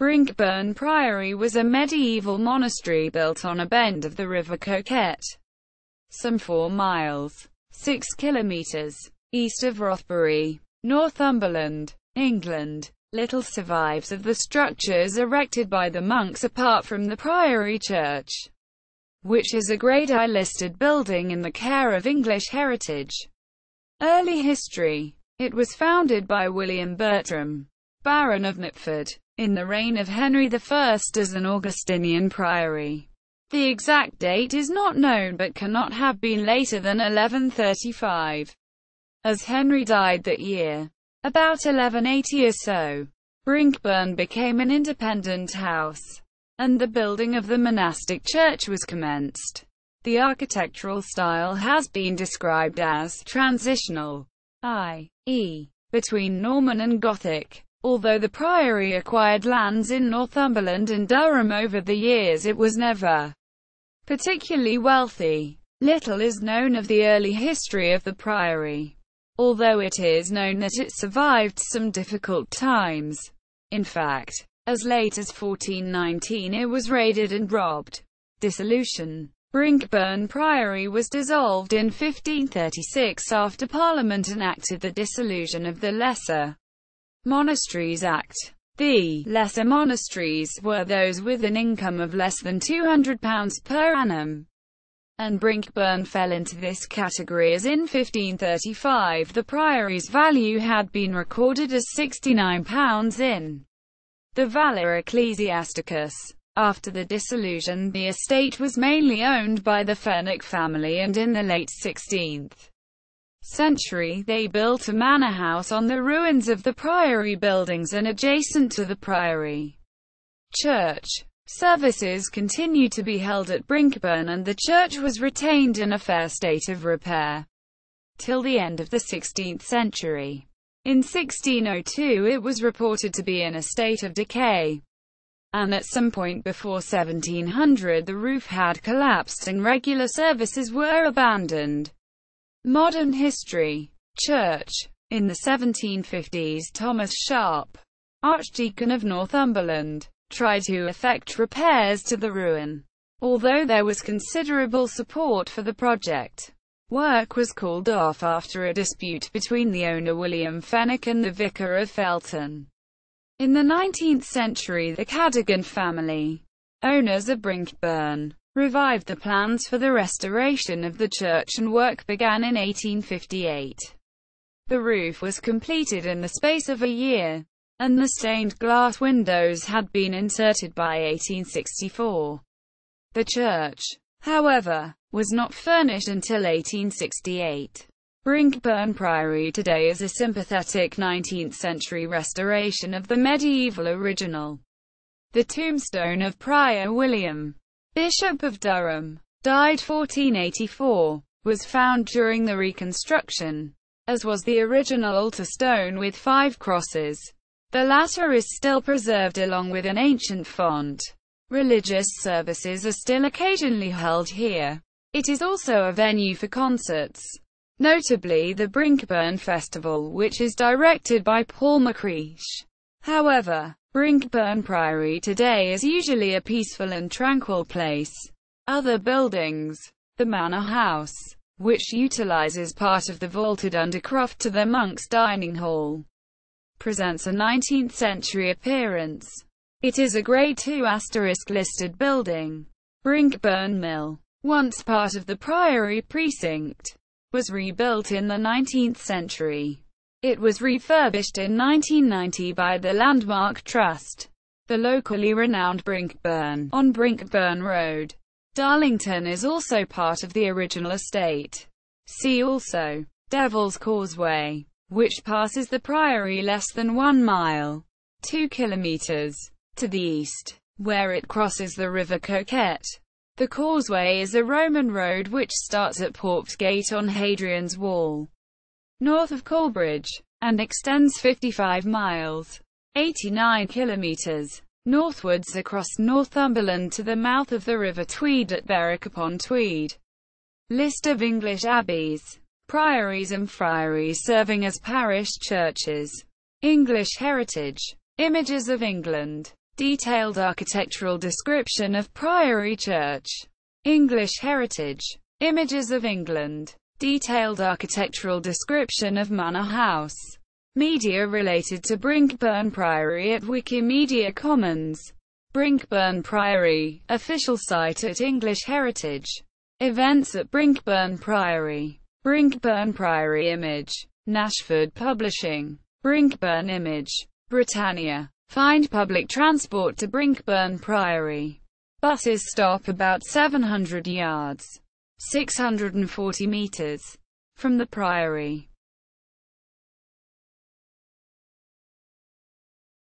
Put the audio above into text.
Brinkburn Priory was a medieval monastery built on a bend of the River Coquet, some 4 miles, 6 kilometers, east of Rothbury, Northumberland, England. Little survives of the structures erected by the monks apart from the Priory Church, which is a Grade I listed building in the care of English Heritage. Early history. It was founded by William Bertram, Baron of Mitford, in the reign of Henry I as an Augustinian priory. The exact date is not known but cannot have been later than 1135, as Henry died that year. About 1180 or so, Brinkburn became an independent house, and the building of the monastic church was commenced. The architectural style has been described as transitional, i.e., between Norman and Gothic. Although the priory acquired lands in Northumberland and Durham over the years, it was never particularly wealthy. Little is known of the early history of the priory, although it is known that it survived some difficult times. In fact, as late as 1419 it was raided and robbed. Dissolution. Brinkburn Priory was dissolved in 1536 after Parliament enacted the Dissolution of the Lesser Monasteries Act. The lesser monasteries were those with an income of less than £200 per annum, and Brinkburn fell into this category as in 1535 the priory's value had been recorded as £69 in the Valor Ecclesiasticus. After the dissolution, the estate was mainly owned by the Fenwick family, and in the late 16th century they built a manor house on the ruins of the priory buildings and adjacent to the Priory Church. Services continued to be held at Brinkburn and the church was retained in a fair state of repair till the end of the 16th century. In 1602 it was reported to be in a state of decay, and at some point before 1700 the roof had collapsed and regular services were abandoned. Modern history. Church. In the 1750s Thomas Sharp, Archdeacon of Northumberland, tried to effect repairs to the ruin. Although there was considerable support for the project, work was called off after a dispute between the owner William Fenwick and the vicar of Felton. In the 19th century the Cadogan family, owners of Brinkburn, revived the plans for the restoration of the church and work began in 1858. The roof was completed in the space of a year, and the stained glass windows had been inserted by 1864. The church, however, was not furnished until 1868. Brinkburn Priory today is a sympathetic 19th-century restoration of the medieval original. The tombstone of Prior William, Bishop of Durham, died 1484, was found during the reconstruction, as was the original altar stone with 5 crosses. The latter is still preserved along with an ancient font. Religious services are still occasionally held here. It is also a venue for concerts, notably the Brinkburn Festival, which is directed by Paul McCreish. However, Brinkburn Priory today is usually a peaceful and tranquil place. Other buildings. The Manor House, which utilizes part of the vaulted undercroft to the monks' dining hall, presents a 19th-century appearance. It is a Grade II * listed building. Brinkburn Mill, once part of the Priory precinct, was rebuilt in the 19th century. It was refurbished in 1990 by the Landmark Trust. The locally renowned Brinkburn, on Brinkburn Road, Darlington, is also part of the original estate. See also Devil's Causeway, which passes the Priory less than 1 mile, 2 kilometers, to the east, where it crosses the River Coquet. The causeway is a Roman road which starts at Portgate on Hadrian's Wall, north of Coleridge, and extends 55 miles, 89 kilometers, northwards across Northumberland to the mouth of the River Tweed at Berwick-upon-Tweed. List of English abbeys, priories and friaries serving as parish churches. English heritage. Images of England. Detailed architectural description of Priory Church. English heritage. Images of England. Detailed architectural description of Manor House. Media related to Brinkburn Priory at Wikimedia Commons. Brinkburn Priory, official site at English Heritage. Events at Brinkburn Priory. Brinkburn Priory image. Nashford Publishing. Brinkburn image. Britannia. Find public transport to Brinkburn Priory. Buses stop about 700 yards, 640 meters, from the Priory.